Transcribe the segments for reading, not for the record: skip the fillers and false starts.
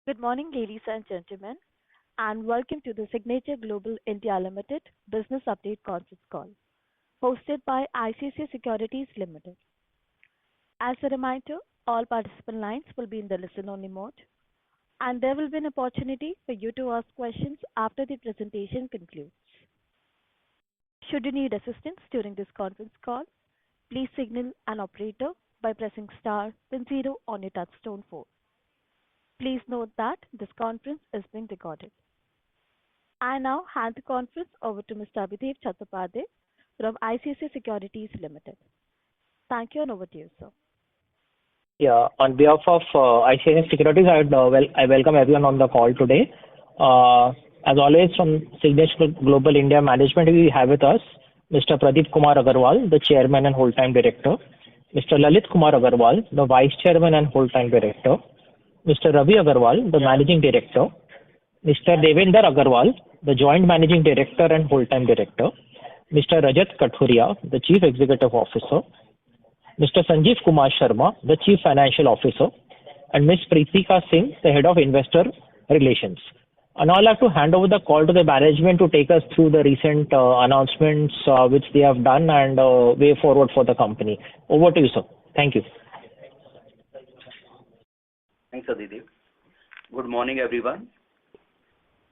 Good morning, ladies and gentlemen, and welcome to the Signature Global India Limited Business Update Conference Call, hosted by ICICI Securities Limited. As a reminder, all participant lines will be in the listen-only mode, and there will be an opportunity for you to ask questions after the presentation concludes. Should you need assistance during this conference call, please signal an operator by pressing star then zero on your touchtone phone. Please note that this conference is being recorded. I now hand the conference over to Mr. Abhishek Chattopadhyay from ICICI Securities Limited. Thank you, and over to you, sir. Yeah, on behalf of ICICI Securities, I welcome everyone on the call today. As always, from Signature Global India Management, we have with us Mr. Pradeep Kumar Agarwal, the Chairman and Whole-Time Director, Mr. Lalit Kumar Agarwal, the Vice Chairman and Whole-Time Director, Mr. Ravi Agarwal, the Managing Director, Mr. Devender Agarwal, the Joint Managing Director and Whole-Time Director, Mr. Rajat Kathuria, the Chief Executive Officer, Mr. Sanjeev Kumar Sharma, the Chief Financial Officer, and Ms. Preetika Singh, the Head of Investor Relations. And I'd like to hand over the call to the management to take us through the recent announcements which they have done and way forward for the company. Over to you, sir. Thank you. Thanks, Aditi. Good morning, everyone.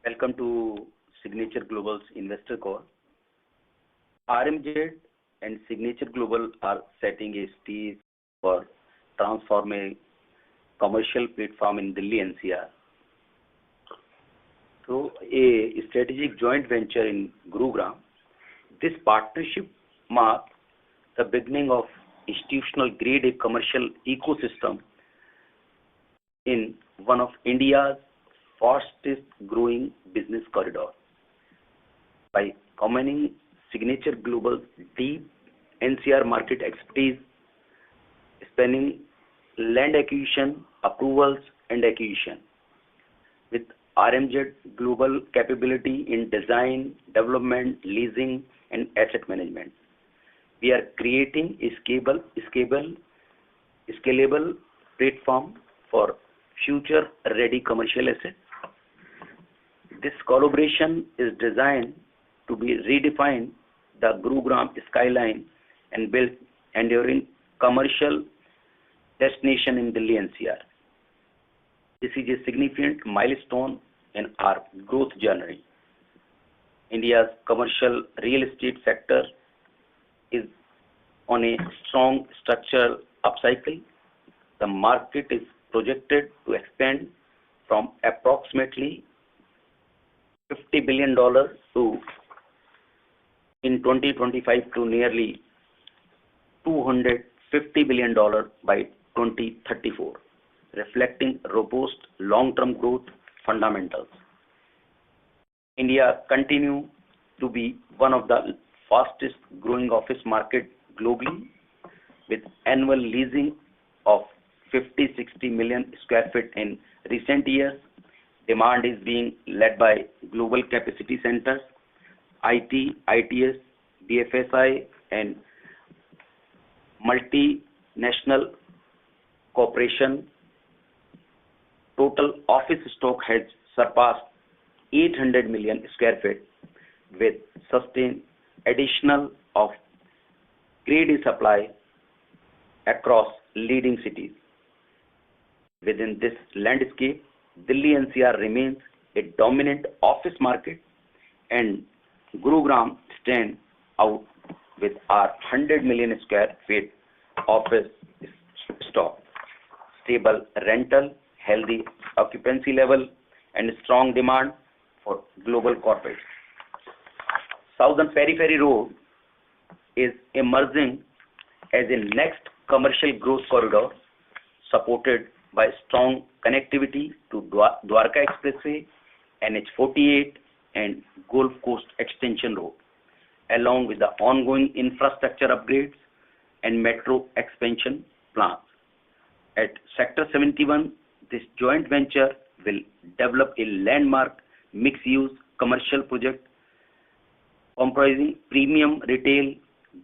Welcome to Signature Global's investor call. RMZ and Signature Global are setting a stage for transforming commercial platform in Delhi NCR through a strategic joint venture in Gurugram. This partnership marks the beginning of institutional grade A commercial ecosystem in one of India's fastest growing business corridor. By combining Signature Global's deep NCR market expertise, spanning land acquisition, approvals and acquisition, with RMZ Global capability in design, development, leasing and asset management, we are creating a scalable platform for future-ready commercial assets. This collaboration is designed to be redefine the Gurugram skyline and build enduring commercial destination in Delhi NCR. This is a significant milestone in our growth journey. India's commercial real estate sector is on a strong structural upcycle. The market is projected to expand from approximately $50 billion in 2025 to nearly $250 billion by 2034, reflecting robust long-term growth fundamentals. India continues to be one of the fastest growing office market globally, with annual leasing of 50-60 million square feet in recent years. Demand is being led by global capacity centers, IT, ITS, BFSI, and multinational corporation. Total office stock has surpassed 800 million square feet, with sustained additional of grade A supply across leading cities. Within this landscape, Delhi NCR remains a dominant office market, and Gurugram stands out with our 100 million square feet office stock, stable rental, healthy occupancy level, and strong demand for global corporates. Southern Periphery Road is emerging as a next commercial growth corridor, supported by strong connectivity to Dwarka Expressway, NH48 and Gulf Coast Extension Road, along with the ongoing infrastructure upgrades and metro expansion plans. At Sector 71, this joint venture will develop a landmark mixed-use commercial project comprising premium retail,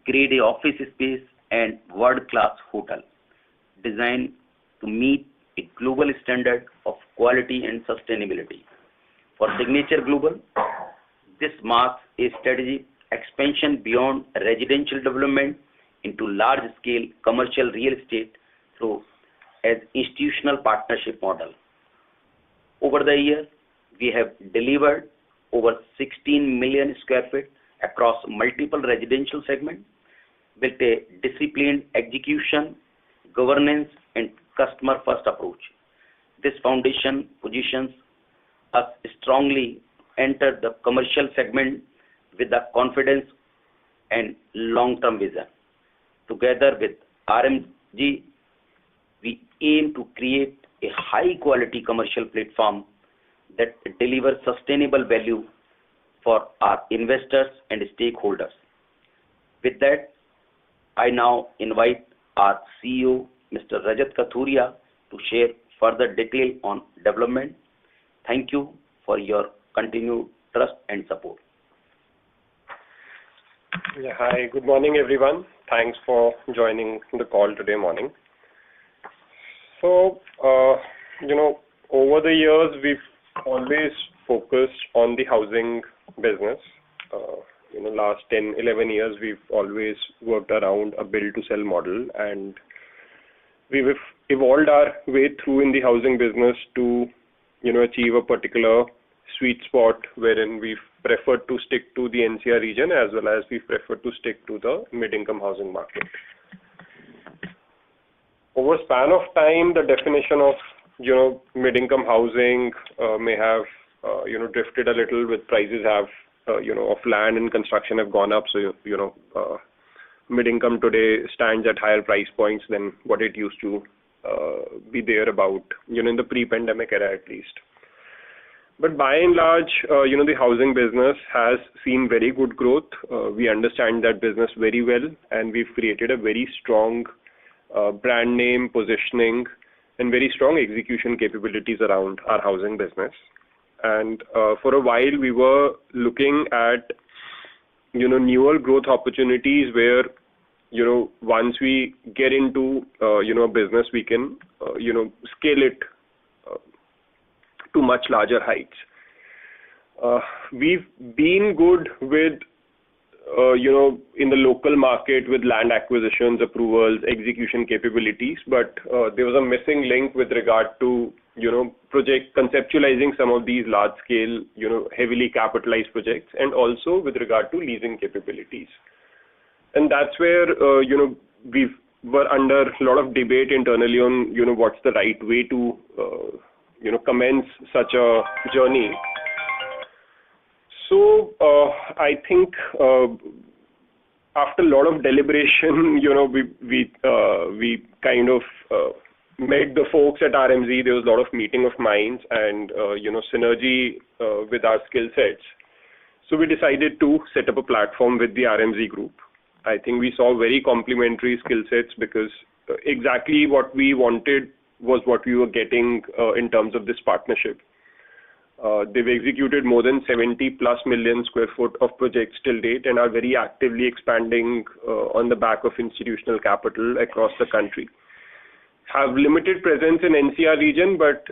grade A office space and world-class hotel, designed to meet a global standard of quality and sustainability. For Signature Global, this marks a strategic expansion beyond residential development into large-scale commercial real estate through an institutional partnership model. Over the years, we have delivered over 16 million square feet across multiple residential segments with a disciplined execution, governance, and customer-first approach. This foundation positions us strongly enter the commercial segment with the confidence and long-term vision. Together with RMG, we aim to create a high-quality commercial platform that delivers sustainable value for our investors and stakeholders. With that, I now invite our CEO, Mr. Rajat Kathuria, to share further detail on development. Thank you for your continued trust and support. Yeah, hi, good morning everyone. Thanks for joining the call today morning. So, over the years we've always focused on the housing business. Last 10, 11 years we've always worked around a build-to-sell model, and we've evolved our way through in the housing business to, achieve a particular sweet spot wherein we've preferred to stick to the NCR region as well as we've preferred to stick to the mid-income housing market. Over a span of time, the definition of, mid-income housing may have, drifted a little with prices have, of land and construction have gone up. So, mid-income today stands at higher price points than what it used to be there about, in the pre-pandemic era at least. But by and large, the housing business has seen very good growth. We understand that business very well, and we've created a very strong brand name, positioning, and very strong execution capabilities around our housing business. And for a while, we were looking at, newer growth opportunities where, once we get into, a business, we can, scale it to much larger heights. We've been good with, in the local market with land acquisitions, approvals, execution capabilities, but there was a missing link with regard to, project conceptualizing some of these large scale, heavily capitalized projects, and also with regard to leasing capabilities. And that's where, we were under a lot of debate internally on, what's the right way to, commence such a journey. So I think after a lot of deliberation, we kind of met the folks at RMZ. There was a lot of meeting of minds and synergy with our skill sets. So we decided to set up a platform with the RMZ group. I think we saw very complementary skill sets because exactly what we wanted was what we were getting in terms of this partnership. They've executed more than 70 plus million square foot of projects till date and are very actively expanding on the back of institutional capital across the country. Have limited presence in NCR region, but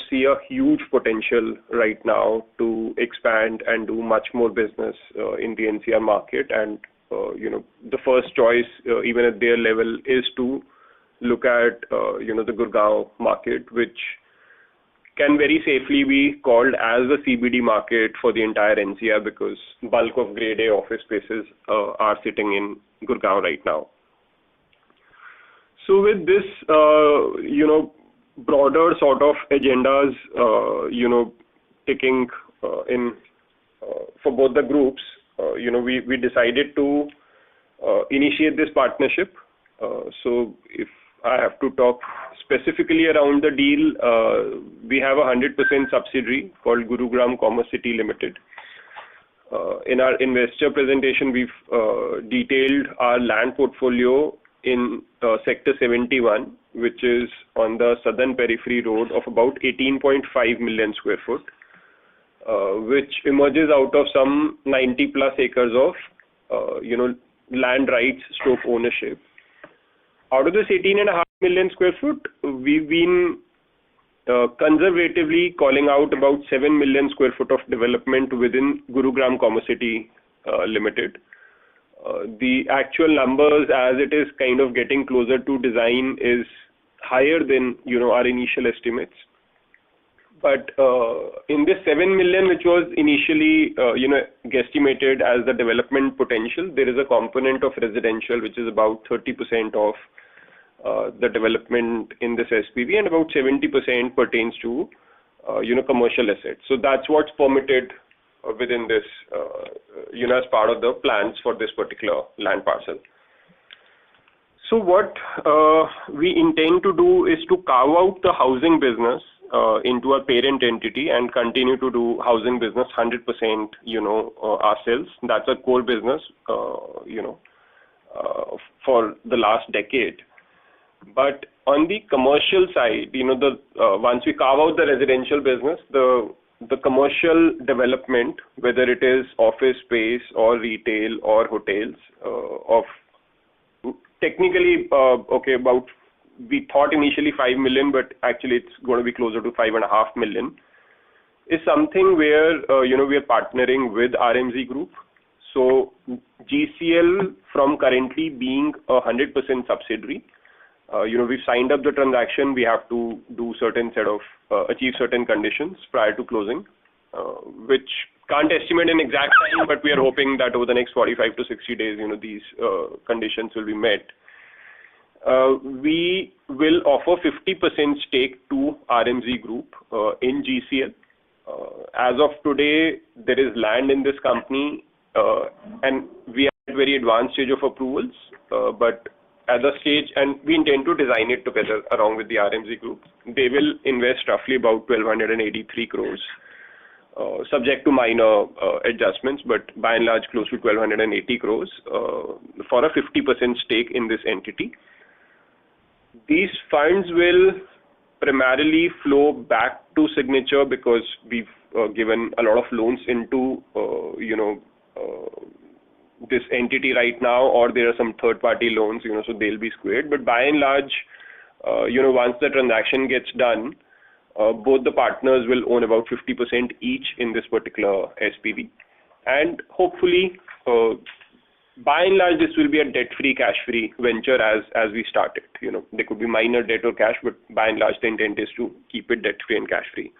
see a huge potential right now to expand and do much more business in the NCR market. And the first choice, even at their level, is to look at the Gurgaon market, which can very safely be called as the CBD market for the entire NCR because bulk of grade A office spaces are sitting in Gurgaon right now. So with this, broader sort of agendas, taking in for both the groups, we decided to initiate this partnership. So if I have to talk specifically around the deal, we have a 100% subsidiary called Gurugram Commerce City Limited. In our investor presentation, we've detailed our land portfolio in Sector 71, which is on the southern periphery road of about 18.5 million square foot, which emerges out of some 90 plus acres of, land rights stroke ownership. Out of this 18.5 million square foot, we've been conservatively calling out about 7 million square foot of development within Gurugram Commercity Limited. The actual numbers, as it is kind of getting closer to design, is higher than our initial estimates. But in this 7 million, which was initially guesstimated as the development potential, there is a component of residential, which is about 30% of the development in this SPV, and about 70% pertains to commercial assets. So that's what's permitted within this, as part of the plans for this particular land parcel. So what we intend to do is to carve out the housing business into a parent entity and continue to do housing business 100%, ourselves. That's a core business, for the last decade. But on the commercial side, once we carve out the residential business, the commercial development, whether it is office space or retail or hotels, of technically, we thought initially 5 million, but actually it's going to be closer to 5.5 million, is something where, we are partnering with RMZ Group. So GCL, from currently being a 100% subsidiary, we've signed up the transaction. We have to do achieve certain conditions prior to closing, which can't estimate an exact time, but we are hoping that over the next 45 to 60 days, these conditions will be met. We will offer 50% stake to RMZ Group in GCL. As of today, there is land in this company, and we are at a very advanced stage of approvals, but at the stage, and we intend to design it together along with the RMZ Group. They will invest roughly about 1,283 crores, subject to minor adjustments, but by and large close to 1,280 crores for a 50% stake in this entity. These funds will primarily flow back to Signature because we've given a lot of loans into this entity right now, or there are some third-party loans, so they'll be squared. But by and large, once the transaction gets done, both the partners will own about 50% each in this particular SPV, and hopefully, by and large, this will be a debt-free, cash-free venture as we start it. There could be minor debt or cash, but by and large, the intent is to keep it debt-free and cash-free.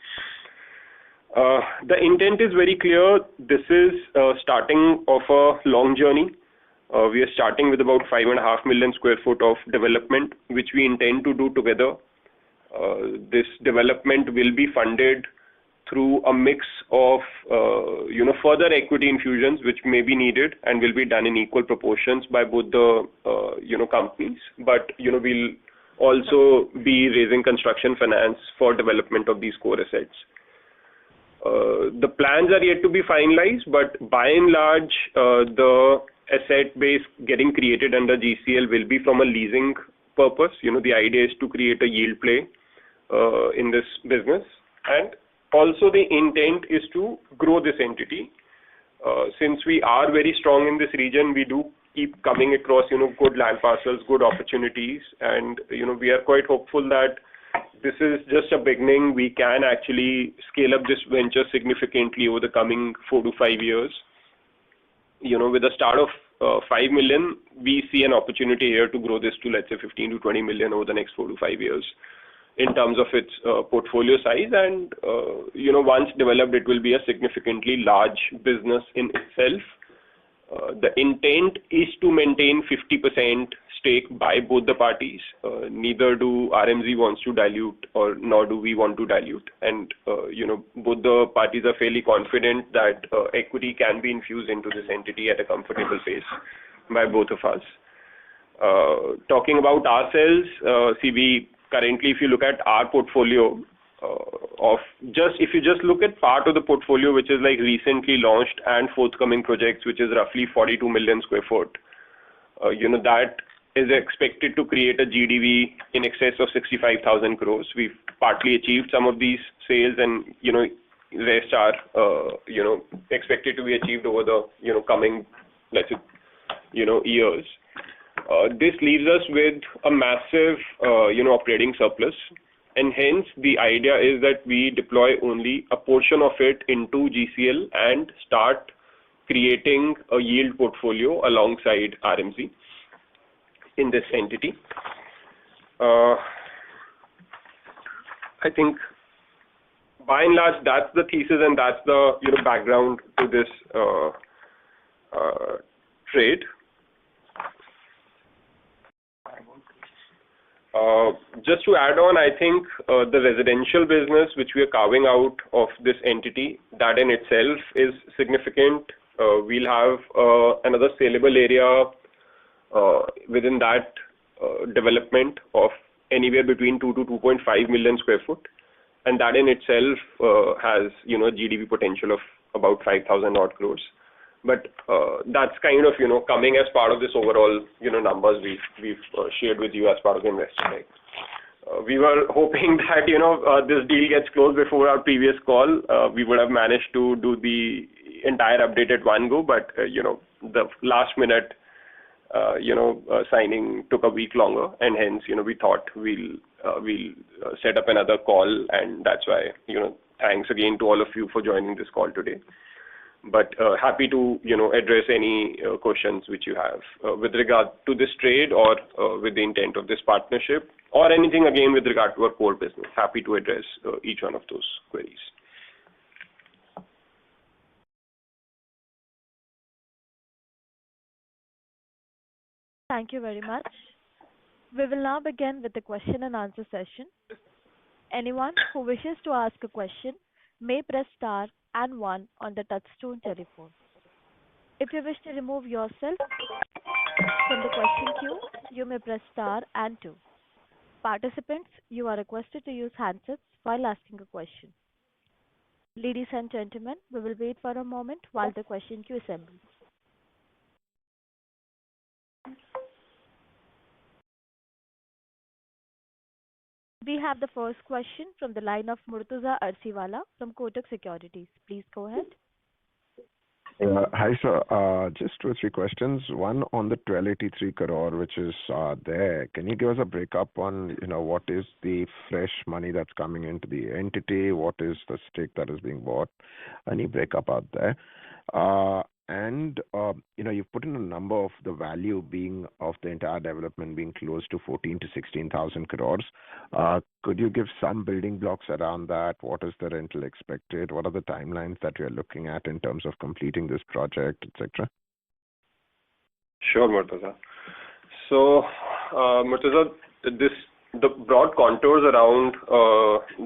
The intent is very clear. This is starting of a long journey. We are starting with about 5.5 million square foot of development, which we intend to do together. This development will be funded through a mix of, further equity infusions, which may be needed and will be done in equal proportions by both the, companies. But, we'll also be raising construction finance for development of these core assets. The plans are yet to be finalized, but by and large, the asset base getting created under GCL will be from a leasing purpose. The idea is to create a yield play in this business, and also the intent is to grow this entity. Since we are very strong in this region, we do keep coming across, good land parcels, good opportunities, and, we are quite hopeful that this is just a beginning. We can actually scale up this venture significantly over the coming 4 to 5 years. With a start of 5 million, we see an opportunity here to grow this to, let's say, 15 to 20 million over the next 4 to 5 years in terms of its portfolio size. And, once developed, it will be a significantly large business in itself. The intent is to maintain 50% stake by both the parties. Neither do RMZ wants to dilute, or nor do we want to dilute. And, both the parties are fairly confident that equity can be infused into this entity at a comfortable pace by both of us. Talking about ourselves, we currently, if you look at our portfolio, if you just look at part of the portfolio, which is like recently launched and forthcoming projects, which is roughly 42 million square foot, that is expected to create a GDV in excess of 65,000 crores. We've partly achieved some of these sales, and, rest are, expected to be achieved over the, coming, let's say, years. This leaves us with a massive, operating surplus. and hence the idea is that we deploy only a portion of it into GCL and start creating a yield portfolio alongside RMZ in this entity. I think by and large that's the thesis and that's the background to this trade. Just to add on, I think the residential business which we are carving out of this entity, that in itself is significant. We'll have another saleable area within that development of anywhere between 2 to 2.5 million square foot, and that in itself has GDP potential of about 5,000 odd crores. But that's kind of coming as part of this overall numbers we've shared with you as part of the investor deck. We were hoping that this deal gets closed before our previous call. We would have managed to do the entire update at one go, but the last minute signing took a week longer, and hence we thought we'll set up another call, and that's why thanks again to all of you for joining this call today. But happy to address any questions which you have with regard to this trade or with the intent of this partnership or anything again with regard to our core business. Happy to address each one of those queries. Thank you very much. We will now begin with the question and answer session. Anyone who wishes to ask a question may press star and 1 on the touchtone telephone. If you wish to remove yourself from the question queue, you may press star and 2. Participants, you are requested to use handsets while asking a question. Ladies and gentlemen, we will wait for a moment while the question queue assembles. We have the first question from the line of Murtuza Arsiwala from Kotak Securities. Please go ahead. Hi, sir. Just 2 or 3 questions. One on the 1283 crore, which is there. Can you give us a breakup on, what is the fresh money that's coming into the entity? What is the stake that is being bought? Any breakup out there? And you've put in a number of the value of the entire development being close to 14 to 16,000 crores. Could you give some building blocks around that? What is the rental expected? What are the timelines that we are looking at in terms of completing this project, etc.? Sure, Murtuza. So, Murtuza, the broad contours around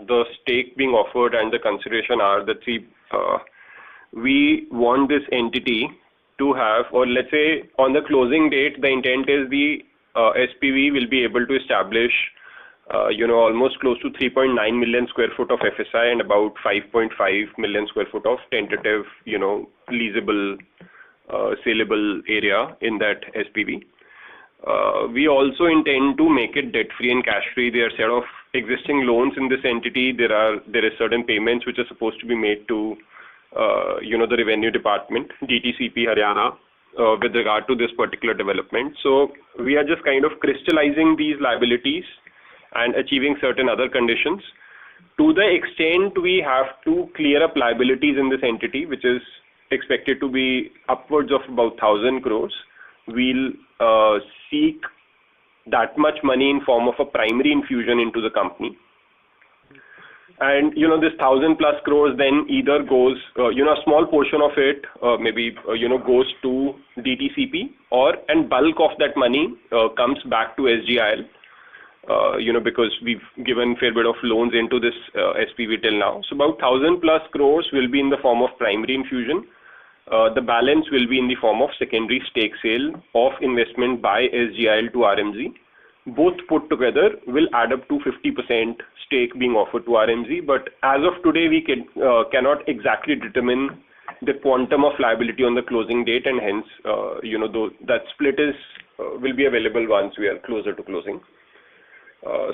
the stake being offered and the consideration are the 3. We want this entity to have, or let's say on the closing date, the intent is the SPV will be able to establish, almost close to 3.9 million square foot of FSI and about 5.5 million square foot of tentative, leasable, saleable area in that SPV. We also intend to make it debt-free and cash-free. There are a set of existing loans in this entity. There is certain payments which are supposed to be made to the revenue department, DTCP Haryana, with regard to this particular development. So we are just kind of crystallizing these liabilities and achieving certain other conditions. To the extent we have to clear up liabilities in this entity, which is expected to be upwards of about 1,000 crores, we'll seek that much money in form of a primary infusion into the company. And, this 1,000 plus crores then either goes, a small portion of it maybe, goes to DTCP and bulk of that money comes back to SGIL, because we've given fair bit of loans into this SPV till now. So about 1,000 plus crores will be in the form of primary infusion. The balance will be in the form of secondary stake sale of investment by SGIL to RMZ. Both put together will add up to 50% stake being offered to RMZ, but as of today we cannot exactly determine the quantum of liability on the closing date, and hence that split will be available once we are closer to closing.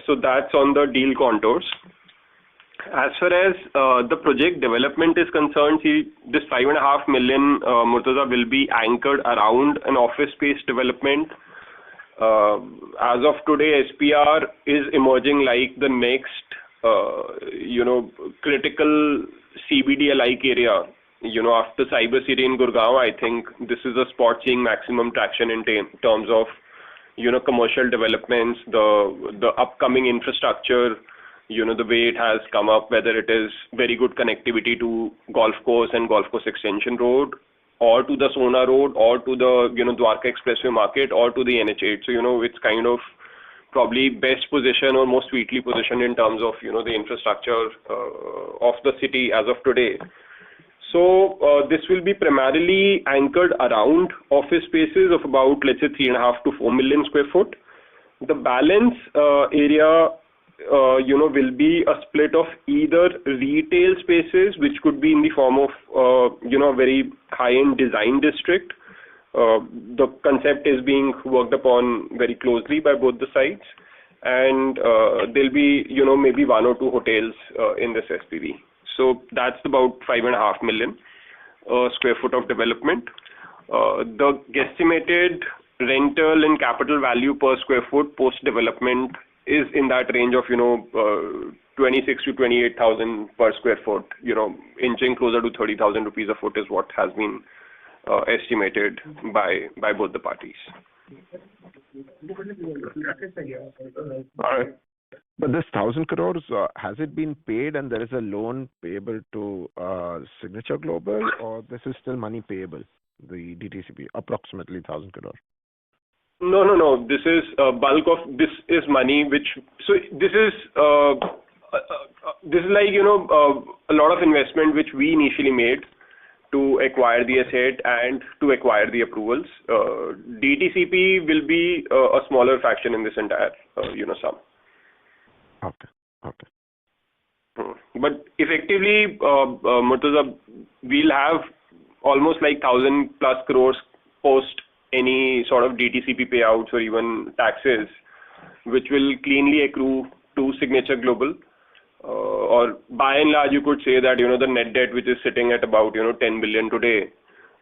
So that's on the deal contours. As far as the project development is concerned, this 5.5 million Murtuza will be anchored around an office space development. As of today, SPR is emerging like the next critical CBD-alike area. After Cyber City in Gurgaon, I think this is a spot seeing maximum traction in terms of, commercial developments, the upcoming infrastructure, the way it has come up, whether it is very good connectivity to golf course and golf course extension road, or to the Sona road, or to the, Dwarka Expressway market, or to the NH8. So, it's kind of probably best position or most sweetly positioned in terms of, the infrastructure of the city as of today. So this will be primarily anchored around office spaces of about, let's say, 3.5 to 4 million square foot. The balance area, will be a split of either retail spaces, which could be in the form of, a very high-end design district. The concept is being worked upon very closely by both the sides, and there'll be, maybe 1 or 2 hotels in this SPV. So that's about 5.5 million square foot of development. The guesstimated rental and capital value per square foot post development is in that range of 26 to 28,000 per square foot. Inching closer to 30,000 rupees a foot is what has been estimated by both the parties. All right. But this 1,000 crores, has it been paid and there is a loan payable to Signature Global, or this is still money payable, the DTCP, approximately 1,000 crores? No. This is bulk of this is money which, so this is like, a lot of investment which we initially made to acquire the asset and to acquire the approvals. DTCP will be a smaller fraction in this entire, sum. Okay. But effectively, Murtaza, we'll have almost like 1,000 plus crores post any sort of DTCP payouts or even taxes, which will cleanly accrue to Signature Global. Or by and large, you could say that, the net debt, which is sitting at about, 10 billion today,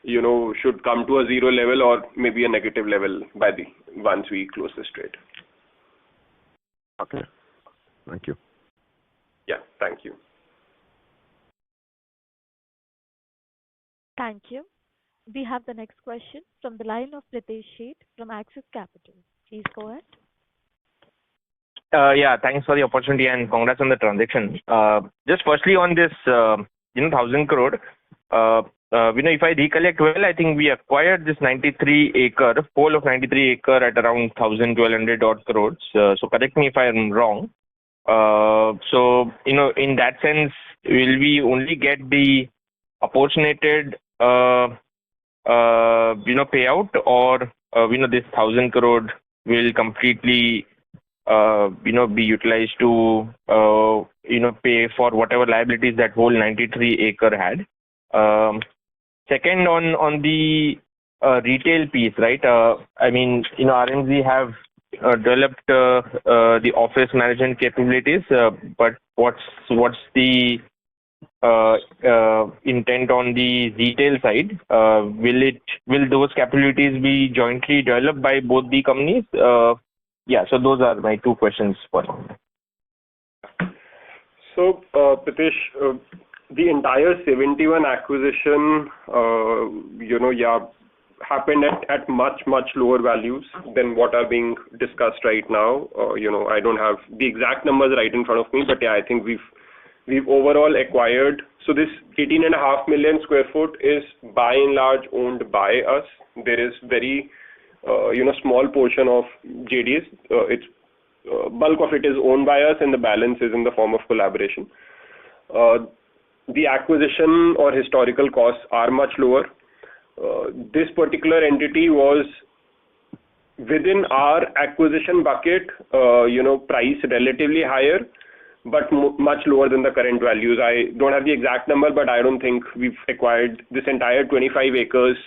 should come to a zero level or maybe a negative level once we close this trade. Okay. Thank you. Yeah, thank you. Thank you. We have the next question from the line of Pritesh Sheth from Axis Capital. Please go ahead. Yeah, thanks for the opportunity and congrats on the transaction. Just firstly on this, 1,000 crore, if I recollect well, I think we acquired this 93-acre, whole of 93-acre at around 1,200 odd crores. So correct me if I am wrong. So, in that sense, will we only get the apportionated, payout, or, this 1,000 crore will completely, be utilized to, pay for whatever liabilities that whole 93-acre had. Second, on the retail piece, right? RMZ have developed the office management capabilities, but what's the intent on the retail side? Will those capabilities be jointly developed by both the companies? So those are my two questions for now. So, Pritesh, the entire 71 acquisition, happened at much lower values than what are being discussed right now. I don't have the exact numbers right in front of me, but I think we've overall acquired. So this 18.5 million square foot is by and large owned by us. There is very, small portion of JDs. It's bulk of it is owned by us, and the balance is in the form of collaboration. The acquisition or historical costs are much lower. This particular entity was within our acquisition bucket, priced relatively higher, but much lower than the current values. I don't have the exact number, but I don't think we've acquired this entire 25 acres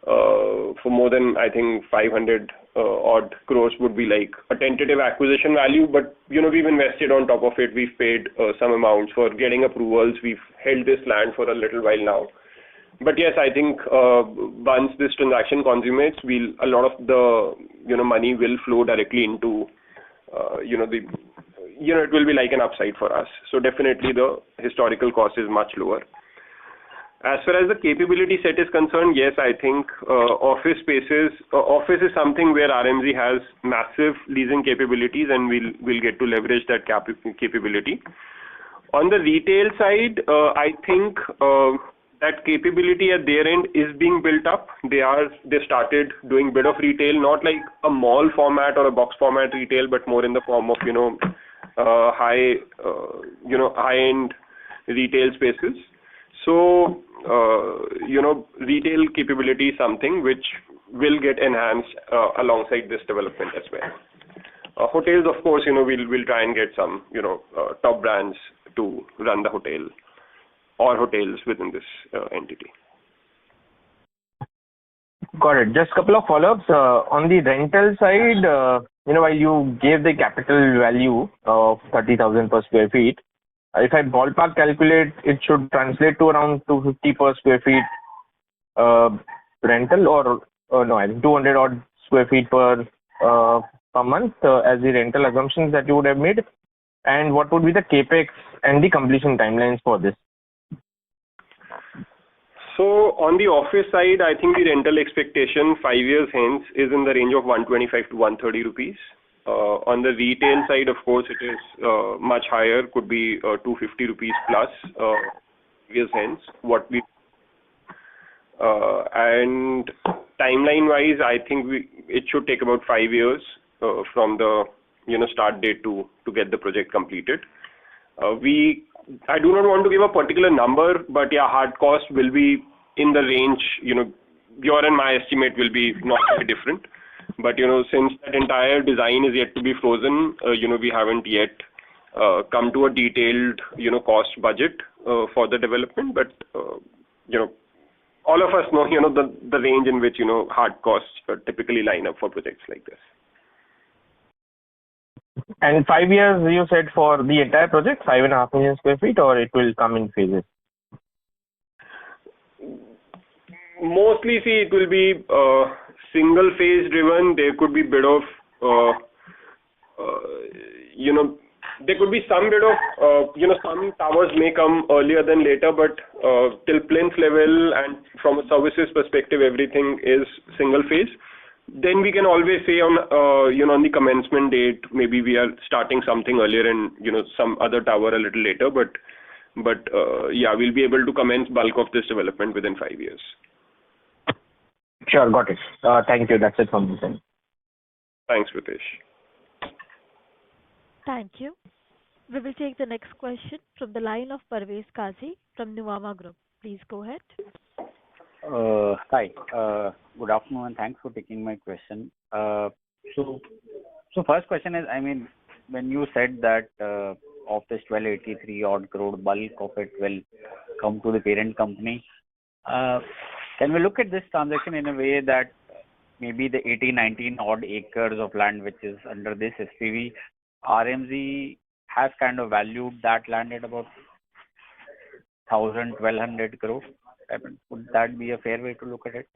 for more than, I think, 500 odd crores would be like a tentative acquisition value. But, we've invested on top of it. We've paid some amounts for getting approvals. We've held this land for a little while now. But yes, I think once this transaction consummates, a lot of the money will flow directly into it will be like an upside for us. So definitely the historical cost is much lower. As far as the capability set is concerned, yes, I think office is something where RMZ has massive leasing capabilities, and we'll get to leverage that capability. On the retail side, I think that capability at their end is being built up. They started doing bit of retail, not like a mall format or a box format retail, but more in the form of high-end retail spaces. So retail capability is something which will get enhanced alongside this development as well. Hotels, of course, we'll try and get some top brands to run the hotel or hotels within this entity. Got it. Just a couple of follow-ups. On the rental side, while you gave the capital value of 30,000 per square feet, if I ballpark calculate, it should translate to around 250 per square feet rental, or no, I think 200 odd square feet per month as the rental assumptions that you would have made. And what would be the capex and the completion timelines for this? So on the office side, I think the rental expectation 5 years hence is in the range of 125 to 130 rupees. On the retail side, of course, it is much higher, could be 250 rupees plus years hence. And timeline-wise, I think it should take about 5 years from the start date to get the project completed. I do not want to give a particular number, but yeah, hard cost will be in the range. Your and my estimate will be not very different. But since that entire design is yet to be frozen, we haven't yet come to a detailed cost budget for the development. But all of us know the range in which hard costs typically line up for projects like this. And 5 years, you said, for the entire project, 5.5 million square feet, or it will come in phases? Mostly, it will be single phase driven. There could be bit of, there could be some bit of, some towers may come earlier than later, but till plinth level and from a services perspective, everything is single phase. Then we can always say on the commencement date, maybe we are starting something earlier and some other tower a little later. But we'll be able to commence bulk of this development within 5 years. Sure, got it. Thank you. That's it from me then. Thanks, Pritesh. Thank you. We will take the next question from the line of Parvez Qazi from Nuvama Group. Please go ahead. Hi. Good afternoon, and thanks for taking my question. So first question is, when you said that of this 1283 odd crore, bulk of it will come to the parent company, can we look at this transaction in a way that maybe the 19 odd acres of land which is under this SPV, RMZ has kind of valued that land at about 1,200 crores? Would that be a fair way to look at it?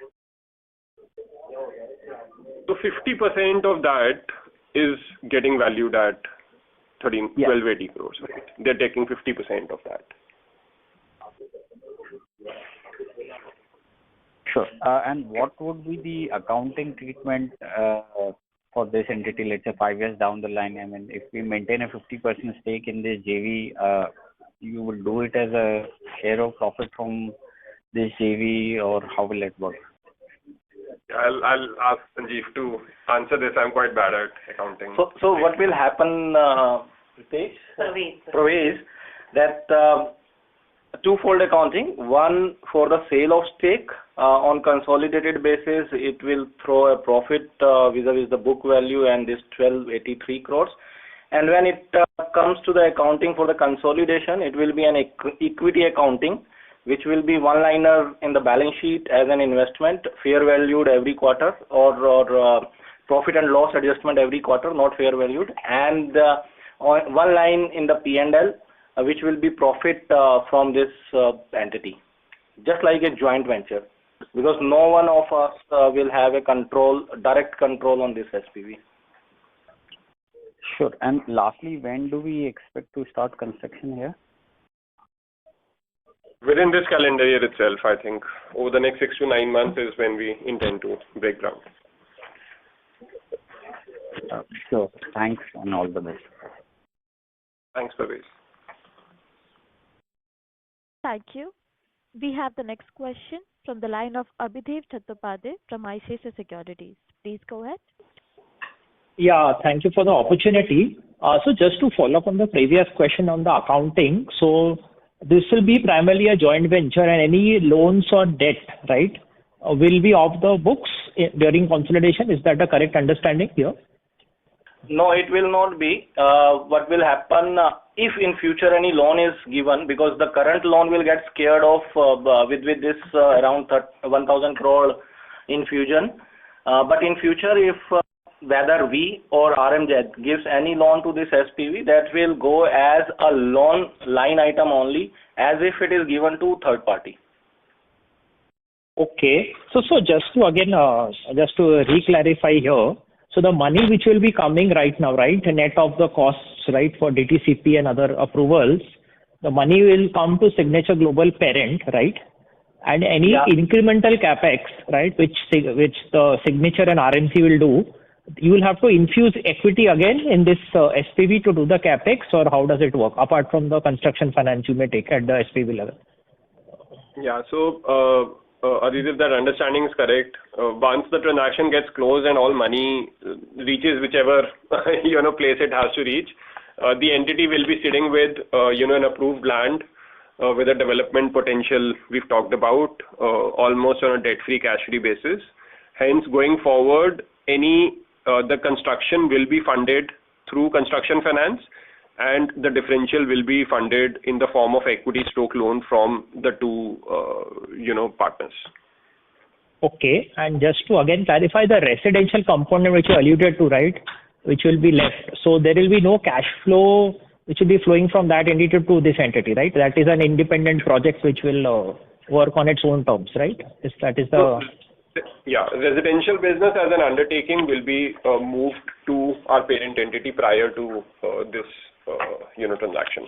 So 50% of that is getting valued at 1280 crores, right? They're taking 50% of that. Sure. And what would be the accounting treatment for this entity, let's say 5 years down the line? If we maintain a 50% stake in this JV, you will do it as a share of profit from this JV, or how will it work? I'll ask Sanjeev to answer this. I'm quite bad at accounting. So what will happen, Pritesh? Praveen, that twofold accounting. One, for the sale of stake on consolidated basis, it will throw a profit vis-a-vis the book value and this 1283 crores. And when it comes to the accounting for the consolidation, it will be an equity accounting, which will be one-liner in the balance sheet as an investment, fair valued every quarter, or profit and loss adjustment every quarter, not fair valued, and one line in the P&L, which will be profit from this entity, just like a joint venture, because no one of us will have a direct control on this SPV. Sure. And lastly, when do we expect to start construction here? Within this calendar year itself, I think. Over the next 6 to 9 months is when we intend to break ground. Sure. Thanks and all the best. Thanks, Parvez. Thank you. We have the next question from the line of Abhidhev Chattopadhyay from ICICI Securities. Please go ahead. Yeah, thank you for the opportunity. So just to follow up on the previous question on the accounting, so this will be primarily a joint venture and any loans or debt, right, will be off the books during consolidation. Is that the correct understanding here? No, it will not be. What will happen if in future any loan is given, because the current loan will get scared off with this around 1,000 crore infusion. But in future, if whether we or RMZ gives any loan to this SPV, that will go as a loan line item only, as if it is given to third party. Okay. So just to again, just to re-clarify here, so the money which will be coming right now, right, net of the costs, right, for DTCP and other approvals, the money will come to Signature Global parent, right? And any incremental capex, right, which the Signature and RMC will do, you will have to infuse equity again in this SPV to do the capex, or how does it work apart from the construction finance you may take at the SPV level? Yeah, so Aditya, if that understanding is correct, once the transaction gets closed and all money reaches whichever place it has to reach, the entity will be sitting with an approved land with a development potential we've talked about, almost on a debt-free, cash-free basis. Hence, going forward, the construction will be funded through construction finance, and the differential will be funded in the form of equity stroke loan from the two partners. Okay, and just to again clarify the residential component which you alluded to, right, which will be left. So there will be no cash flow which will be flowing from that entity to this entity, right? That is an independent project which will work on its own terms, right? Yeah, residential business as an undertaking will be moved to our parent entity prior to this transaction.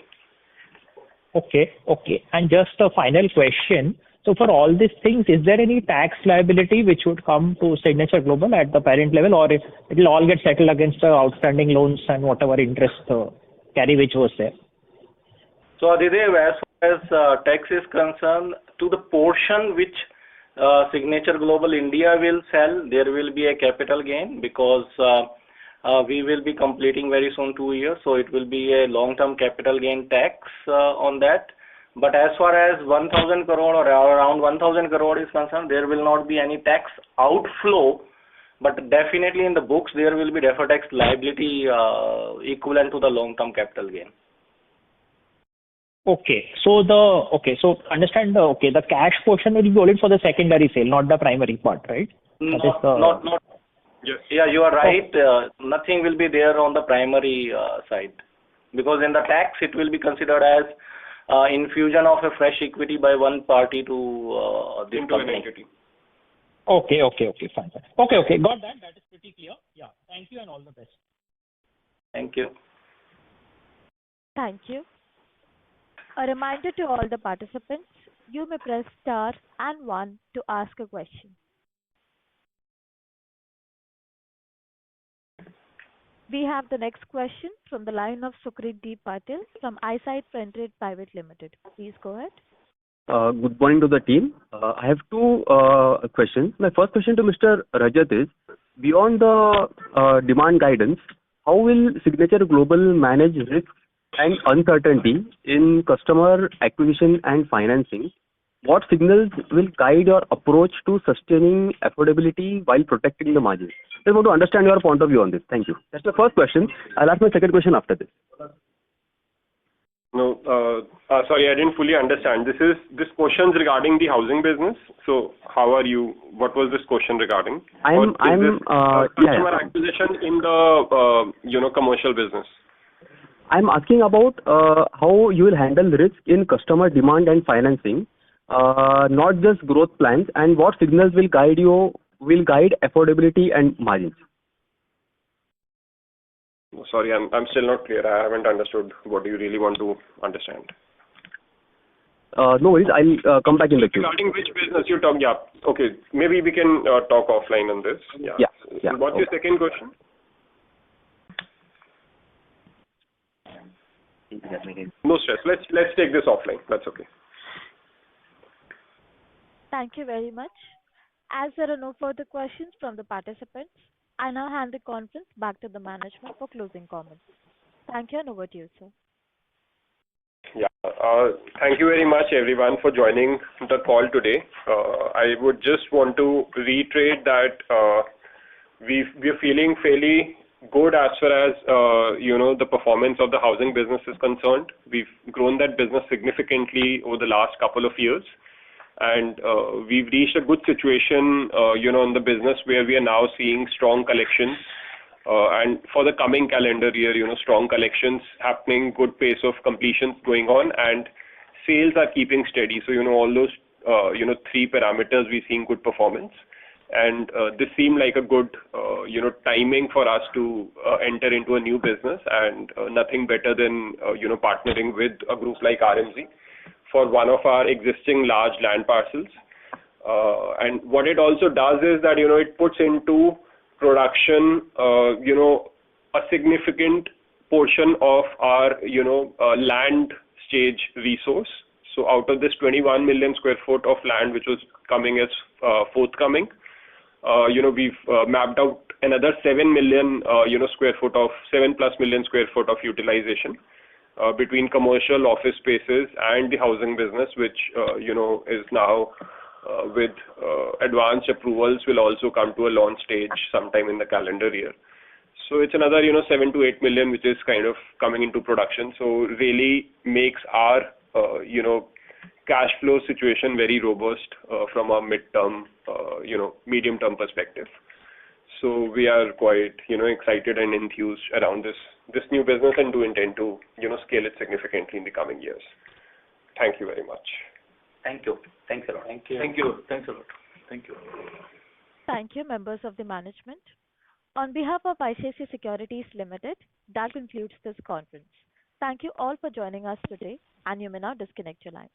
Okay. And just a final question. So for all these things, is there any tax liability which would come to Signature Global at the parent level, or it will all get settled against the outstanding loans and whatever interest carry which was there? So Aditya, as far as tax is concerned, to the portion which Signature Global India will sell, there will be a capital gain, because we will be completing very soon 2 years, so it will be a long-term capital gain tax on that. But as far as 1,000 crore or around 1,000 crore is concerned, there will not be any tax outflow, but definitely in the books there will be deferred tax liability equivalent to the long-term capital gain. So understand the cash portion will be only for the secondary sale, not the primary part, right? Not. Yeah, you are right. Nothing will be there on the primary side, because in the tax it will be considered as infusion of a fresh equity by one party to this company. Entity. Okay, fine. Okay, got that. That is pretty clear. Yeah, thank you and all the best. Thank you. Thank you. A reminder to all the participants, you may press star and 1 to ask a question. We have the next question from the line of Sukrit D. Patil from Eyesight Printed Private Limited. Please go ahead. Good morning to the team. I have two questions. My first question to Mr. Rajat is, beyond the demand guidance, how will Signature Global manage risk and uncertainty in customer acquisition and financing? What signals will guide your approach to sustaining affordability while protecting the margins? I want to understand your point of view on this. Thank you. That's the first question. I'll ask my second question after this. No, sorry, I didn't fully understand. This question's regarding the housing business. So how are you? What was this question regarding? Customer acquisition in the commercial business. I'm asking about how you will handle risk in customer demand and financing, not just growth plans, and what signals will guide affordability and margins. Sorry, I'm still not clear. I haven't understood what you really want to understand. No worries. I'll come back in the queue. Regarding which business you're talking, yeah. Okay, maybe we can talk offline on this. Yeah. Yeah. What's your second question? No stress. Let's take this offline. That's okay. Thank you very much. As there are no further questions from the participants, I now hand the conference back to the management for closing comments. Thank you, and over to you, sir. Yeah. Thank you very much, everyone, for joining the call today. I would just want to reiterate that we're feeling fairly good as far as the performance of the housing business is concerned. We've grown that business significantly over the last couple of years, and we've reached a good situation in the business where we are now seeing strong collections, and for the coming calendar year, strong collections happening, good pace of completions going on, and sales are keeping steady. So all those three parameters we're seeing good performance. And this seemed like a good, timing for us to enter into a new business, and nothing better than, partnering with a group like RMZ for one of our existing large land parcels. And what it also does is that, it puts into production, a significant portion of our, land stage resource. So out of this 21 million square foot of land, which was coming as forthcoming, we've mapped out another 7 million, square foot of 7+ million square foot of utilization between commercial office spaces and the housing business, which, is now with advanced approvals will also come to a launch stage sometime in the calendar year. So it's another, 7 to 8 million, which is kind of coming into production. So really makes our, cash flow situation very robust from a midterm, medium-term perspective. So we are quite, excited and enthused around this new business, and do intend to, scale it significantly in the coming years. Thank you very much. Thank you. Thanks a lot. Thank you. Thank you. Thanks a lot. Thank you. Thank you, members of the management. On behalf of ICICI Securities Limited, that concludes this conference. Thank you all for joining us today, and you may now disconnect your line.